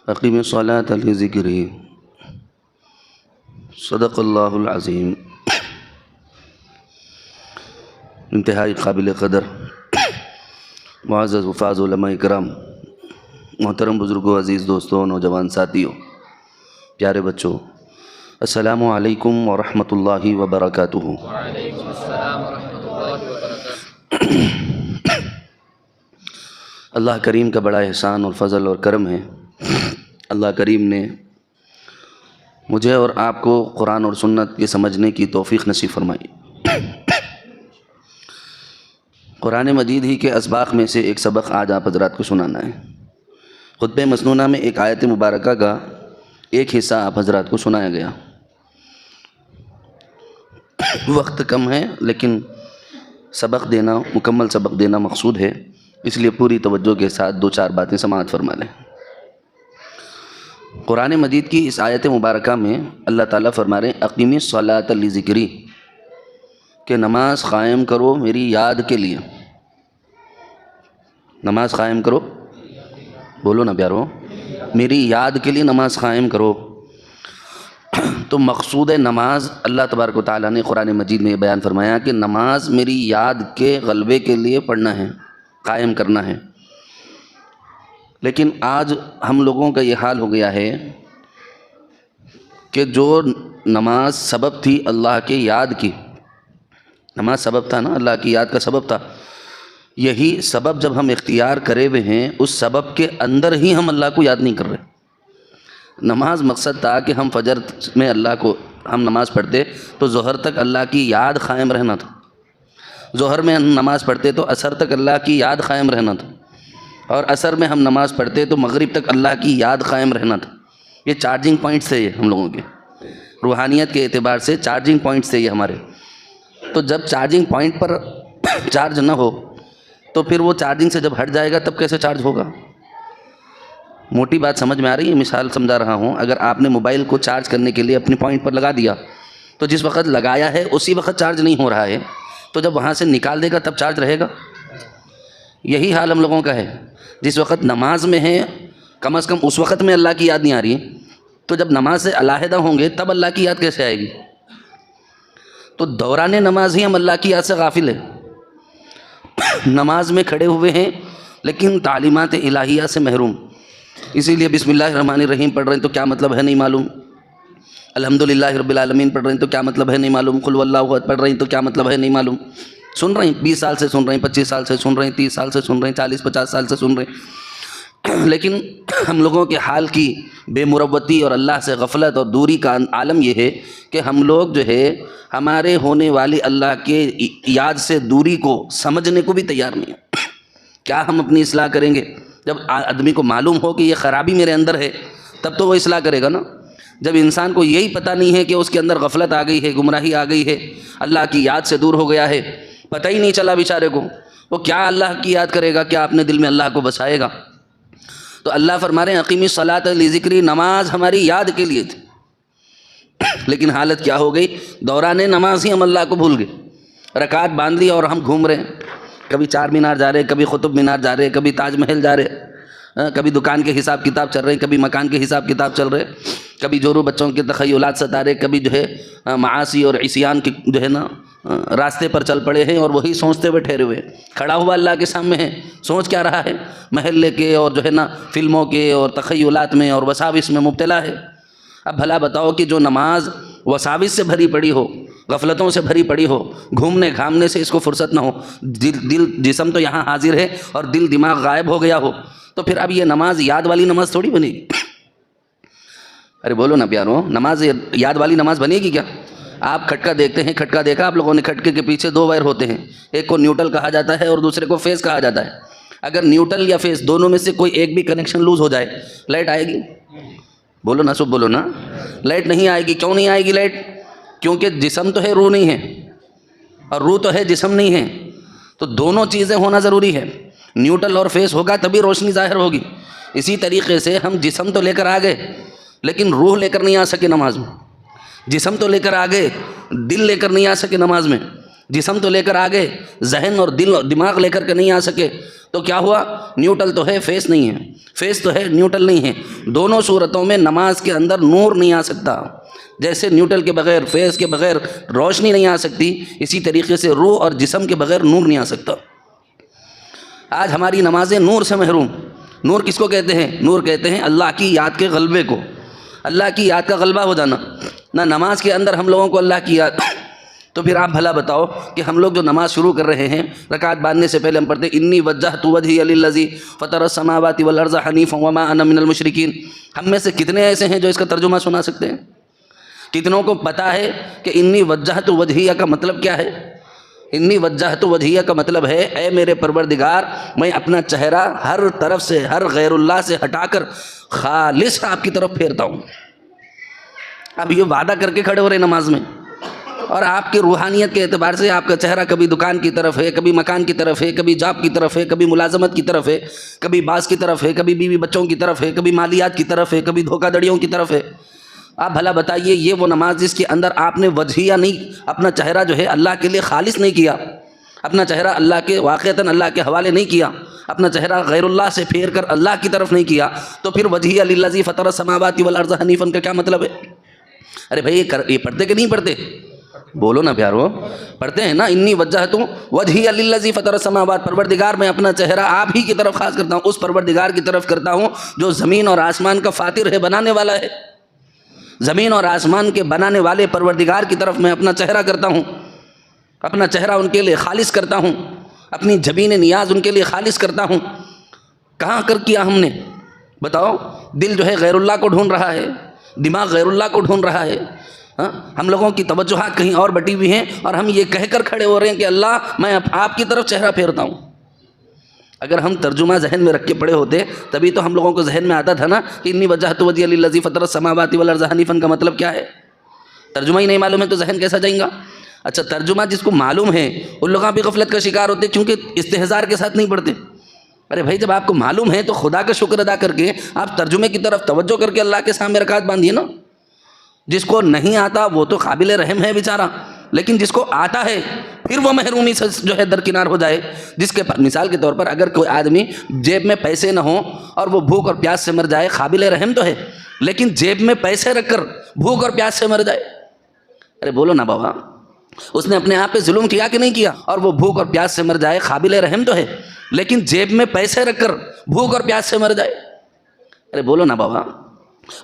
اقیم الصلاۃ لذکری صدق اللہ العظیم۔ انتہائی قابل قدر معزز وفاض علماء کرام، محترم بزرگوں، عزیز دوستوں، نوجوان ساتھیوں، پیارے بچوں، السلام علیکم ورحمۃ اللہ وبرکاتہ۔ وعلیکم السلام ورحمۃ اللہ وبرکاتہ۔ اللہ کریم کا بڑا احسان اور فضل اور کرم ہے۔ اللہ کریم نے مجھے اور آپ کو قرآن اور سنت کے سمجھنے کی توفیق نصیب فرمائی۔ قرآن مجید ہی کے اسباق میں سے ایک سبق آج آپ حضرات کو سنانا ہے۔ خطبہ مسنونہ میں ایک آیت مبارکہ کا ایک حصہ آپ حضرات کو سنایا گیا۔ وقت کم ہے لیکن سبق دینا، مکمل سبق دینا مقصود ہے، اس لیے پوری توجہ کے ساتھ دو چار باتیں سماعت فرما لیں۔ قرآن مجید کی اس آیت مبارکہ میں اللہ تعالیٰ فرما رہے ہیں اقیم الصلاۃ لذکری، کہ نماز قائم کرو میری یاد کے لیے۔ نماز قائم کرو، بولو نا پیارو، میری یاد کے لیے نماز قائم کرو۔ تو مقصود نماز اللہ تبارک و تعالیٰ نے قرآن مجید میں یہ بیان فرمایا کہ نماز میری یاد کے غلبے کے لیے پڑھنا ہے، قائم کرنا ہے۔ لیکن آج ہم لوگوں کا یہ حال ہو گیا ہے کہ جو نماز سبب تھی اللہ کے یاد کی، نماز سبب تھا نا، اللہ کی یاد کا سبب تھا، یہی سبب جب ہم اختیار کرے ہوئے ہیں اس سبب کے اندر ہی ہم اللہ کو یاد نہیں کر رہے۔ نماز مقصد تھا کہ ہم فجر میں اللہ کو ہم نماز پڑھتے تو ظہر تک اللہ کی یاد قائم رہنا تھا، ظہر میں ہم نماز پڑھتے تو عصر تک اللہ کی یاد قائم رہنا تھا، اور عصر میں ہم نماز پڑھتے تو مغرب تک اللہ کی یاد قائم رہنا تھا۔ یہ چارجنگ پوائنٹس ہے، یہ ہم لوگوں کے روحانیت کے اعتبار سے چارجنگ پوائنٹس ہے یہ ہمارے۔ تو جب چارجنگ پوائنٹ پر چارج نہ ہو تو پھر وہ چارجنگ سے جب ہٹ جائے گا تب کیسے چارج ہوگا؟ موٹی بات سمجھ میں آ رہی ہے؟ مثال سمجھا رہا ہوں، اگر آپ نے موبائل کو چارج کرنے کے لیے اپنے پوائنٹ پر لگا دیا تو جس وقت لگایا ہے اسی وقت چارج نہیں ہو رہا ہے، تو جب وہاں سے نکال دے گا تب چارج رہے گا۔ یہی حال ہم لوگوں کا ہے، جس وقت نماز میں ہیں کم از کم اس وقت میں اللہ کی یاد نہیں آ رہی ہے، تو جب نماز سے علیحدہ ہوں گے تب اللہ کی یاد کیسے آئے گی؟ تو دوران نماز ہی ہم اللہ کی یاد سے غافل ہیں۔ نماز میں کھڑے ہوئے ہیں لیکن تعلیمات الہیہ سے محروم، اسی لیے بسم اللہ الرحمن الرحیم پڑھ رہے ہیں تو کیا مطلب ہے نہیں معلوم، الحمدللہ رب العالمین پڑھ رہے ہیں تو کیا مطلب ہے نہیں معلوم، قل واللہ احد پڑھ رہے ہیں تو کیا مطلب ہے نہیں معلوم۔ سن رہے ہیں، 20 سال سے سن رہے ہیں، 25 سال سے سن رہے ہیں، 30 سال سے سن رہے ہیں، 40-50 سال سے سن رہے ہیں، لیکن ہم لوگوں کے حال کی بے مروتی اور اللہ سے غفلت اور دوری کا عالم یہ ہے کہ ہم لوگ جو ہے ہمارے ہونے والی اللہ کے یاد سے دوری کو سمجھنے کو بھی تیار نہیں ہیں۔ کیا ہم اپنی اصلاح کریں گے؟ جب آدمی کو معلوم ہو کہ یہ خرابی میرے اندر ہے تب تو وہ اصلاح کرے گا نا۔ جب انسان کو یہی پتہ نہیں ہے کہ اس کے اندر غفلت آ گئی ہے، گمراہی آ گئی ہے، اللہ کی یاد سے دور ہو گیا ہے، پتہ ہی نہیں چلا بیچارے کو، وہ کیا اللہ کی یاد کرے گا، کیا اپنے دل میں اللہ کو بسائے گا؟ تو اللہ فرما رہے ہیں اقیم الصلاۃ لذکری، نماز ہماری یاد کے لیے تھی، لیکن حالت کیا ہو گئی؟ دوران نماز ہی ہم اللہ کو بھول گئے، رکعت باندھ لی اور ہم گھوم رہے ہیں، کبھی چار مینار جا رہے، کبھی قطب مینار جا رہے، کبھی تاج محل جا رہے، کبھی دکان کے حساب کتاب چل رہے، کبھی مکان کے حساب کتاب چل رہے، کبھی جورو بچوں کے تخیلات ستا رہے، کبھی جو ہے معاصی اور عصیان کی جو ہے نا راستے پر چل پڑے ہیں، اور وہی سوچتے ہوئے ٹھہرے ہوئے، کھڑا ہوا اللہ کے سامنے ہے، سوچ کیا رہا ہے؟ محلے کے اور جو ہے نا فلموں کے اور تخیلات میں اور وساوس میں مبتلا ہے۔ اب بھلا بتاؤ کہ جو نماز وساوس سے بھری پڑی ہو، غفلتوں سے بھری پڑی ہو، گھومنے گھامنے سے اس کو فرصت نہ ہو، دل جسم تو یہاں حاضر ہے اور دل دماغ غائب ہو گیا ہو، تو پھر اب یہ نماز یاد والی نماز تھوڑی بنے گی۔ ارے بولو نا پیارو، نماز یاد والی نماز بنے گی کیا؟ آپ کھٹکا دیکھتے ہیں، کھٹکا دیکھا آپ لوگوں نے، کھٹکے کے پیچھے 2 وائر ہوتے ہیں، ایک کو نیوٹرل کہا جاتا ہے اور دوسرے کو فیز کہا جاتا ہے۔ اگر نیوٹرل یا فیز دونوں میں سے کوئی ایک بھی کنیکشن لوز ہو جائے لائٹ آئے گی؟ بولو نا، سب بولو نا، لائٹ نہیں آئے گی۔ کیوں نہیں آئے گی لائٹ؟ کیونکہ جسم تو ہے، روح نہیں ہے، اور روح تو ہے، جسم نہیں ہے، تو دونوں چیزیں ہونا ضروری ہے۔ نیوٹرل اور فیز ہوگا تبھی روشنی ظاہر ہوگی۔ اسی طریقے سے ہم جسم تو لے کر آ گئے لیکن روح لے کر نہیں آ سکے نماز میں، جسم تو لے کر آ گئے، دل لے کر نہیں آ سکے نماز میں، جسم تو لے کر آ گئے، ذہن اور دل اور دماغ لے کر کے نہیں آ سکے، تو کیا ہوا؟ نیوٹرل تو ہے، فیس نہیں ہے، فیس تو ہے، نیوٹرل نہیں ہے۔ دونوں صورتوں میں نماز کے اندر نور نہیں آ سکتا۔ جیسے نیوٹرل کے بغیر، فیس کے بغیر روشنی نہیں آ سکتی، اسی طریقے سے روح اور جسم کے بغیر نور نہیں آ سکتا۔ آج ہماری نمازیں نور سے محروم۔ نور کس کو کہتے ہیں؟ نور کہتے ہیں اللہ کی یاد کے غلبے کو، اللہ کی یاد کا غلبہ ہو جانا۔ نہ نماز کے اندر ہم لوگوں کو اللہ کی یاد، تو پھر آپ بھلا بتاؤ کہ ہم لوگ جو نماز شروع کر رہے ہیں، رکعت باندھنے سے پہلے ہم پڑھتے ہیں انی وجہت وجہی للذی فطر السماوات والارض حنیفا وما انا من المشرکین۔ ہم میں سے کتنے ایسے ہیں جو اس کا ترجمہ سنا سکتے ہیں؟ کتنوں کو پتہ ہے کہ انی وجہت وجہیہ کا مطلب کیا ہے؟ انی وجہت وجہیہ کا مطلب ہے اے میرے پروردگار، میں اپنا چہرہ ہر طرف سے، ہر غیر اللہ سے ہٹا کر خالص آپ کی طرف پھیرتا ہوں۔ اب یہ وعدہ کر کے کھڑے ہو رہے نماز میں، اور آپ کی روحانیت کے اعتبار سے آپ کا چہرہ کبھی دکان کی طرف ہے، کبھی مکان کی طرف ہے، کبھی جاب کی طرف ہے، کبھی ملازمت کی طرف ہے، کبھی باس کی طرف ہے، کبھی بیوی بچوں کی طرف ہے، کبھی مالیات کی طرف ہے، کبھی دھوکہ دڑیوں کی طرف ہے۔ آپ بھلا بتائیے یہ وہ نماز جس کے اندر آپ نے وجہیہ نہیں، اپنا چہرہ جو ہے اللہ کے لیے خالص نہیں کیا، اپنا چہرہ اللہ کے واقعتاً اللہ کے حوالے نہیں کیا، اپنا چہرہ غیر اللہ سے پھیر کر اللہ کی طرف نہیں کیا، تو پھر وجہیہ للذی فطر السماوات والارض حنیفا کا کیا مطلب ہے؟ ارے بھائی یہ پڑھتے کہ نہیں پڑھتے؟ بولو نا پیارو، پڑھتے ہیں نا؟ انی وجہت وجہی للذی فطر السماوات، پروردگار میں اپنا چہرہ آپ ہی کی طرف خاص کرتا ہوں، اس پروردگار کی طرف کرتا ہوں جو زمین اور آسمان کا فاطر ہے، بنانے والا ہے۔ زمین اور آسمان کے بنانے والے پروردگار کی طرف میں اپنا چہرہ کرتا ہوں، اپنا چہرہ ان کے لیے خالص کرتا ہوں، اپنی جبین نیاز ان کے لیے خالص کرتا ہوں۔ کہاں کر کیا ہم نے؟ بتاؤ۔ دل جو ہے غیر اللہ کو ڈھونڈ رہا ہے، دماغ غیر اللہ کو ڈھونڈ رہا ہے۔ ہم لوگوں کی توجہات کہیں اور بٹی ہوئی ہیں، اور ہم یہ کہہ کر کھڑے ہو رہے ہیں کہ اللہ میں آپ کی طرف چہرہ پھیرتا ہوں۔ اگر ہم ترجمہ ذہن میں رکھ کے پڑھے ہوتے تبھی تو ہم لوگوں کو ذہن میں آتا تھا نا کہ انی وجہت وجہی للذی فطر السماوات والارض حنیفا کا مطلب کیا ہے۔ ترجمہ ہی نہیں معلوم ہے تو ذہن کیسا جائیں گا؟ اچھا، ترجمہ جس کو معلوم ہے ان لوگوں بھی غفلت کا شکار ہوتے کیونکہ استہزار کے ساتھ نہیں پڑھتے۔ ارے بھائی جب آپ کو معلوم ہے تو خدا کا شکر ادا کر کے آپ ترجمے کی طرف توجہ کر کے اللہ کے سامنے رکعت باندھیے نا۔ جس کو نہیں آتا وہ تو قابل رحم ہے بیچارہ، لیکن جس کو آتا ہے پھر وہ محرومی سے جو ہے درکنار ہو جائے۔ جس کے مثال کے طور پر اگر کوئی آدمی جیب میں پیسے نہ ہوں اور وہ بھوک اور پیاس سے مر جائے، قابل رحم تو ہے، لیکن جیب میں پیسے رکھ کر بھوک اور پیاس سے مر جائے، ارے بولو نا بابا، اس نے اپنے آپ پہ ظلم کیا کہ نہیں کیا؟ اور وہ بھوک اور پیاس سے مر جائے، قابل رحم تو ہے، لیکن جیب میں پیسے رکھ کر بھوک اور پیاس سے مر جائے، ارے بولو نا بابا،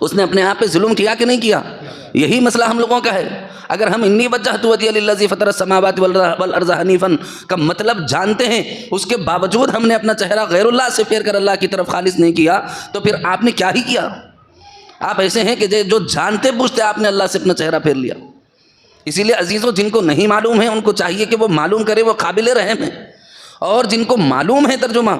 اس نے اپنے آپ پہ ظلم کیا کہ نہیں کیا؟ یہی مسئلہ ہم لوگوں کا ہے۔ اگر ہم انی وجہت وجہی للذی فطر السماوات والارض حنیفا کا مطلب جانتے ہیں، اس کے باوجود ہم نے اپنا چہرہ غیر اللہ سے پھیر کر اللہ کی طرف خالص نہیں کیا، تو پھر آپ نے کیا ہی کیا؟ آپ ایسے ہیں کہ جو جانتے بوجھتے آپ نے اللہ سے اپنا چہرہ پھیر لیا۔ اسی لیے عزیزوں، جن کو نہیں معلوم ہے ان کو چاہیے کہ وہ معلوم کرے، وہ قابل رحم ہے، اور جن کو معلوم ہے ترجمہ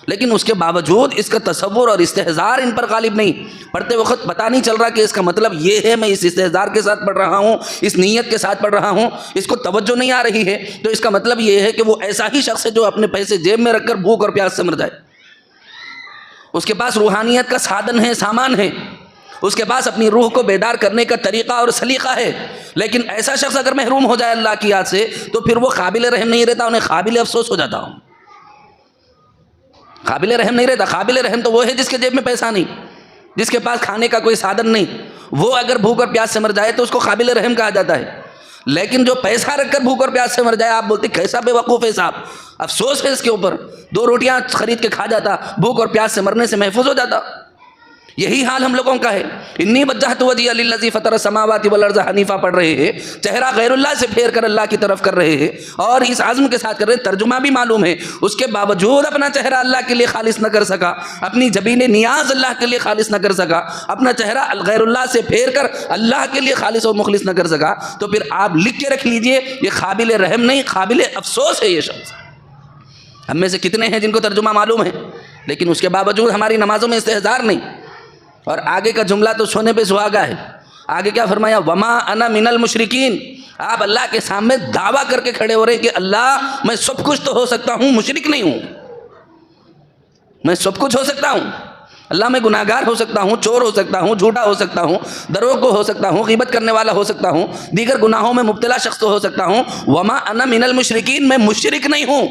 لیکن اس کے باوجود اس کا تصور اور استحضار ان پر غالب نہیں، پڑھتے وقت پتہ نہیں چل رہا کہ اس کا مطلب یہ ہے، میں اس استحضار کے ساتھ پڑھ رہا ہوں، اس نیت کے ساتھ پڑھ رہا ہوں، اس کو توجہ نہیں آ رہی ہے، تو اس کا مطلب یہ ہے کہ وہ ایسا ہی شخص ہے جو اپنے پیسے جیب میں رکھ کر بھوک اور پیاس سے مر جائے۔ اس کے پاس روحانیت کا سادن ہے، سامان ہے، اس کے پاس اپنی روح کو بیدار کرنے کا طریقہ اور سلیقہ ہے، لیکن ایسا شخص اگر محروم ہو جائے اللہ کی یاد سے تو پھر وہ قابل رحم نہیں رہتا، انہیں قابل افسوس ہو جاتا ہوں۔ قابل رحم نہیں رہتا۔ قابل رحم تو وہ ہے جس کے جیب میں پیسہ نہیں، جس کے پاس کھانے کا کوئی سادن نہیں، وہ اگر بھوک اور پیاس سے مر جائے تو اس کو قابل رحم کہا جاتا ہے، لیکن جو پیسہ رکھ کر بھوک اور پیاس سے مر جائے، آپ بولتے کیسا بے وقوف ہے صاحب، افسوس ہے اس کے اوپر، 2 روٹیاں خرید کے کھا جاتا، بھوک اور پیاس سے مرنے سے محفوظ ہو جاتا۔ یہی حال ہم لوگوں کا ہے۔ انی وجہت وجہی للذی فطر السماوات والارض حنیفا پڑھ رہے ہیں، چہرہ غیر اللہ سے پھیر کر اللہ کی طرف کر رہے ہیں، اور اس عزم کے ساتھ کر رہے ہیں، ترجمہ بھی معلوم ہے، اس کے باوجود اپنا چہرہ اللہ کے لیے خالص نہ کر سکا، اپنی جبین نیاز اللہ کے لیے خالص نہ کر سکا، اپنا چہرہ غیر اللہ سے پھیر کر اللہ کے لیے خالص اور مخلص نہ کر سکا، تو پھر آپ لکھ کے رکھ لیجئے، یہ قابل رحم نہیں، قابل افسوس ہے یہ شخص۔ ہم میں سے کتنے ہیں جن کو ترجمہ معلوم ہے لیکن اس کے باوجود ہماری نمازوں میں استحضار نہیں؟ اور آگے کا جملہ تو سونے پہ سہاگا ہے، آگے کیا فرمایا؟ وما انا من المشرکین۔ آپ اللہ کے سامنے دعویٰ کر کے کھڑے ہو رہے ہیں کہ اللہ میں سب کچھ تو ہو سکتا ہوں، مشرک نہیں ہوں، میں سب کچھ ہو سکتا ہوں اللہ میں گناہ گار ہو سکتا ہوں، چور ہو سکتا ہوں، جھوٹا ہو سکتا ہوں، دروغ ہو سکتا ہوں، غیبت کرنے والا ہو سکتا ہوں، دیگر گناہوں میں مبتلا شخص ہو سکتا ہوں، وما انا من المشرکین، میں مشرک نہیں ہوں۔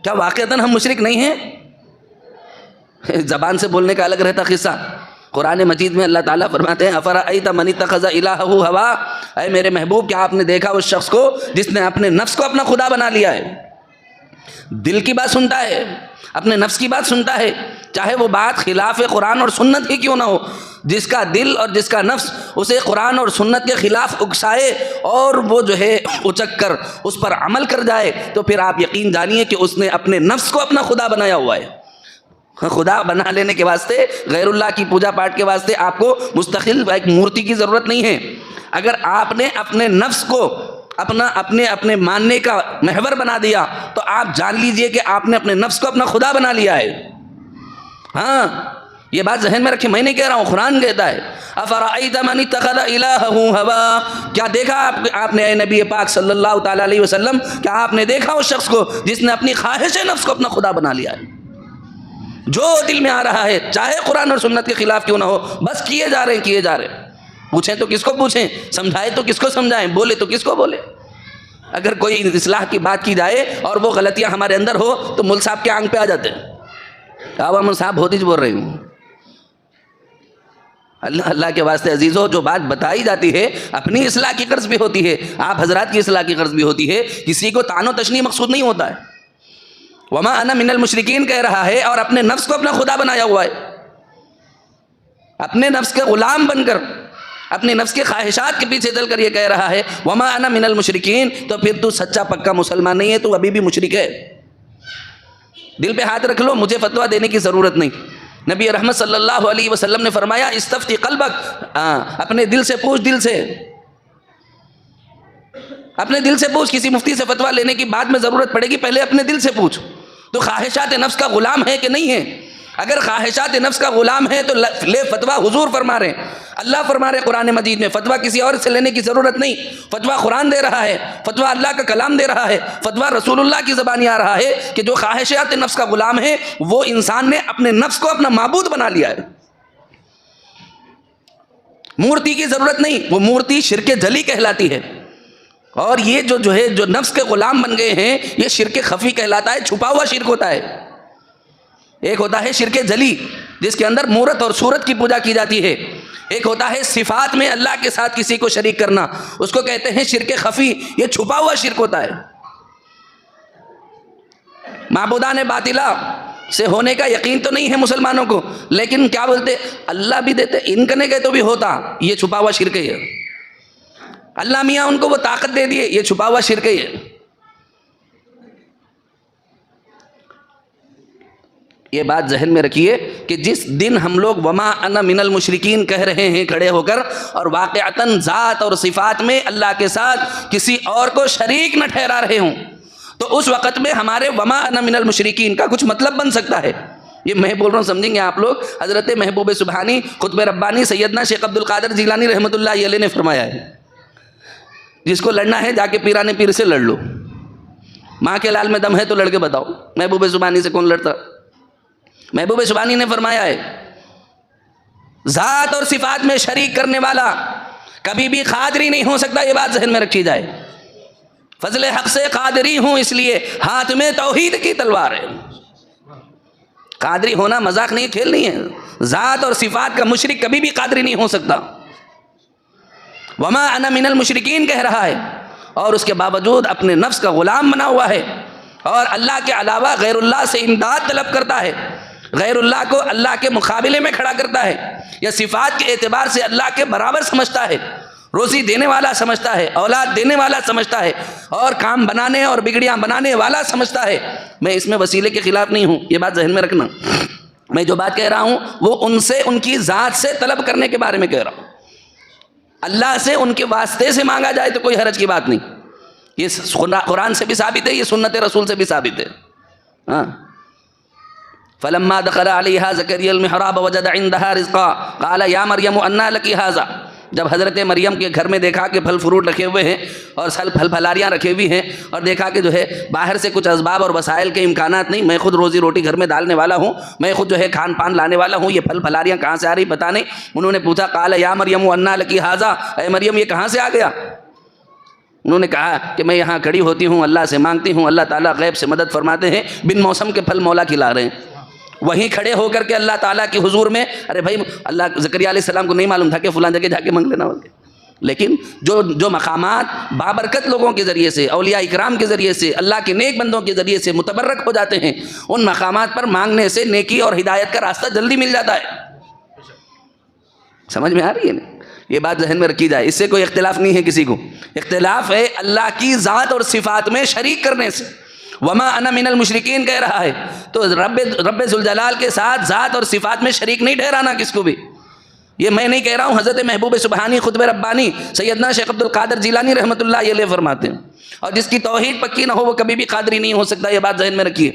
کیا واقعتاً ہم مشرک نہیں ہیں؟ زبان سے بولنے کا الگ رہتا قصہ۔ قرآن مجید میں اللہ تعالیٰ فرماتے ہیں افرأیت من اتخذ الہہ ہوا، اے میرے محبوب کیا آپ نے دیکھا اس شخص کو جس نے اپنے نفس کو اپنا خدا بنا لیا ہے؟ دل کی بات سنتا ہے، اپنے نفس کی بات سنتا ہے، چاہے وہ بات خلاف قرآن اور سنت ہی کیوں نہ ہو، جس کا دل اور جس کا نفس اسے قرآن اور سنت کے خلاف اکسائے اور وہ جو ہے اچک کر اس پر عمل کر جائے، تو پھر آپ یقین جانیے کہ اس نے اپنے نفس کو اپنا خدا بنایا ہوا ہے۔ خدا بنا لینے کے واسطے، غیر اللہ کی پوجا پاٹ کے واسطے آپ کو مستقل ایک مورتی کی ضرورت نہیں ہے۔ اگر آپ نے اپنے نفس کو اپنے ماننے کا محور بنا دیا تو آپ جان لیجئے کہ آپ نے اپنے نفس کو اپنا خدا بنا لیا ہے۔ ہاں، یہ بات ذہن میں رکھیں، میں نہیں کہہ رہا ہوں، قرآن کہتا ہے افرأیت من اتخذ الہہ ہوا، کیا دیکھا آپ نے اے نبی پاک صلی اللہ تعالی علیہ وسلم، کیا آپ نے دیکھا اس شخص کو جس نے اپنی خواہش نفس کو اپنا خدا بنا لیا ہے؟ جو دل میں آ رہا ہے، چاہے قرآن اور سنت کے خلاف کیوں نہ ہو، بس کیے جا رہے ہیں۔ پوچھیں تو کس کو پوچھیں، سمجھائے تو کس کو سمجھائیں، بولے تو کس کو بولے۔ اگر کوئی اصلاح کی بات کی جائے اور وہ غلطیاں ہمارے اندر ہو تو مل صاحب کے آنکھ پہ آ جاتے ہیں، کہا مل صاحب بہت ہی بول رہی ہوں۔ اللہ کے واسطے عزیزو، جو بات بتائی جاتی ہے اپنی اصلاح کی غرض بھی ہوتی ہے، آپ حضرات کی اصلاح کی غرض بھی ہوتی ہے، کسی کو تعن و تشنیع مقصود نہیں ہوتا ہے۔ وما انا من المشرکین کہہ رہا ہے اور اپنے نفس کو اپنا خدا بنایا ہوا ہے، اپنے نفس کے غلام بن کر، اپنے نفس کے خواہشات کے پیچھے چل کر یہ کہہ رہا ہے وما انا من المشرکین، تو پھر تو سچا پکا مسلمان نہیں ہے، تو ابھی بھی مشرک ہے۔ دل پہ ہاتھ رکھ لو، مجھے فتویٰ دینے کی ضرورت نہیں۔ نبی رحمت صلی اللہ علیہ وسلم نے فرمایا استفتی قلبک، اپنے دل سے پوچھ، دل سے اپنے دل سے پوچھ، کسی مفتی سے فتویٰ لینے کی بعد میں ضرورت پڑے گی، پہلے اپنے دل سے پوچھ تو خواہشات نفس کا غلام ہے کہ نہیں ہے۔ اگر خواہشات نفس کا غلام ہے تو لے فتویٰ، حضور فرما رہے ہیں، اللہ فرما رہے قرآن مجید میں، فتویٰ کسی اور سے لینے کی ضرورت نہیں، فتویٰ قرآن دے رہا ہے، فتویٰ اللہ کا کلام دے رہا ہے، فتویٰ رسول اللہ کی زبانی آ رہا ہے کہ جو خواہشات نفس کا غلام ہے وہ انسان نے اپنے نفس کو اپنا معبود بنا لیا ہے۔ مورتی کی ضرورت نہیں، وہ مورتی شرک جلی کہلاتی ہے، اور یہ جو نفس کے غلام بن گئے ہیں یہ شرک خفی کہلاتا ہے، چھپا ہوا شرک ہوتا ہے۔ ایک ہوتا ہے شرک جلی جس کے اندر مورت اور صورت کی پوجا کی جاتی ہے، ایک ہوتا ہے صفات میں اللہ کے ساتھ کسی کو شریک کرنا، اس کو کہتے ہیں شرک خفی، یہ چھپا ہوا شرک ہوتا ہے۔ معبودان باطلہ سے ہونے کا یقین تو نہیں ہے مسلمانوں کو، لیکن کیا بولتے، اللہ بھی دیتے، ان کرنے گئے تو بھی ہوتا، یہ چھپا ہوا شرک ہے۔ اللہ میاں ان کو وہ طاقت دے دیے، یہ چھپا ہوا شرک ہے۔ یہ بات ذہن میں رکھیے کہ جس دن ہم لوگ وما انا من المشرکین کہہ رہے ہیں کھڑے ہو کر، اور واقعتاً ذات اور صفات میں اللہ کے ساتھ کسی اور کو شریک نہ ٹھہرا رہے ہوں، تو اس وقت میں ہمارے وما انا من المشرکین کا کچھ مطلب بن سکتا ہے۔ یہ میں بول رہا ہوں، سمجھیں گے آپ لوگ، حضرت محبوب سبحانی خطب ربانی سیدنا شیخ عبد القادر جیلانی رحمۃ اللہ علیہ نے فرمایا ہے، جس کو لڑنا ہے جا کے پیران پیر سے لڑ لو، ماں کے لال میں دم ہے تو لڑ کے بتاؤ، محبوب سبحانی سے کون لڑتا؟ محبوب سبحانی نے فرمایا ہے ذات اور صفات میں شریک کرنے والا کبھی بھی قادری نہیں ہو سکتا، یہ بات ذہن میں رکھی جائے۔ فضل حق سے قادری ہوں اس لیے ہاتھ میں توحید کی تلوار ہے۔ قادری ہونا مذاق نہیں، کھیل نہیں ہے۔ ذات اور صفات کا مشرک کبھی بھی قادری نہیں ہو سکتا۔ وما انا من المشرکین کہہ رہا ہے اور اس کے باوجود اپنے نفس کا غلام بنا ہوا ہے، اور اللہ کے علاوہ غیر اللہ سے امداد طلب کرتا ہے، غیر اللہ کو اللہ کے مقابلے میں کھڑا کرتا ہے، یا صفات کے اعتبار سے اللہ کے برابر سمجھتا ہے، روزی دینے والا سمجھتا ہے، اولاد دینے والا سمجھتا ہے، اور کام بنانے اور بگڑیاں بنانے والا سمجھتا ہے۔ میں اس میں وسیلے کے خلاف نہیں ہوں، یہ بات ذہن میں رکھنا۔ میں جو بات کہہ رہا ہوں وہ ان سے، ان کی ذات سے طلب کرنے کے بارے میں کہہ رہا ہوں۔ اللہ سے ان کے واسطے سے مانگا جائے تو کوئی حرج کی بات نہیں، یہ قرآن سے بھی ثابت ہے، یہ سنت رسول سے بھی ثابت ہے۔ ہاں، فلما دخل علیہا زکریا المحراب وجد عندها رزقا قال یا مریم انا لکی ھذا، جب حضرت مریم کے گھر میں دیکھا کہ پھل فروٹ رکھے ہوئے ہیں اور پھل پھلاریاں رکھے ہوئی ہیں، اور دیکھا کہ جو ہے باہر سے کچھ اسباب اور وسائل کے امکانات نہیں، میں خود روزی روٹی گھر میں ڈالنے والا ہوں، میں خود جو ہے کھان پان لانے والا ہوں، یہ پھل پھلاریاں کہاں سے آ رہی پتہ نہیں۔ انہوں نے پوچھا قال یا مریم انا لکی ھذا، اے مریم یہ کہاں سے آ گیا؟ انہوں نے کہا کہ میں یہاں کھڑی ہوتی ہوں، اللہ سے مانگتی ہوں، اللہ تعالیٰ غیب سے مدد فرماتے ہیں، بن موسم کے پھل مولا کھلا رہے ہیں۔ وہیں کھڑے ہو کر کے اللہ تعالیٰ کے حضور میں، ارے بھائی اللہ زکریا علیہ السلام کو نہیں معلوم تھا کہ فلاں جگہ جا کے مانگ لینا ہوگا، لیکن جو مقامات بابرکت لوگوں کے ذریعے سے، اولیاء اکرام کے ذریعے سے، اللہ کے نیک بندوں کے ذریعے سے متبرک ہو جاتے ہیں، ان مقامات پر مانگنے سے نیکی اور ہدایت کا راستہ جلدی مل جاتا ہے۔ سمجھ میں آ رہی ہے نا؟ یہ بات ذہن میں رکھی جائے، اس سے کوئی اختلاف نہیں ہے کسی کو، اختلاف ہے اللہ کی ذات اور صفات میں شریک کرنے سے۔ وما انا من المشرکین کہہ رہا ہے تو رب ذوالجلال کے ساتھ ذات اور صفات میں شریک نہیں ٹھہرانا کس کو بھی۔ یہ میں نہیں کہہ رہا ہوں، حضرت محبوب سبحانی خطب ربانی سیدنا شیخ عبد القادر جیلانی رحمۃ اللہ علیہ فرماتے ہیں، اور جس کی توحید پکی نہ ہو وہ کبھی بھی قادری نہیں ہو سکتا، یہ بات ذہن میں رکھیے۔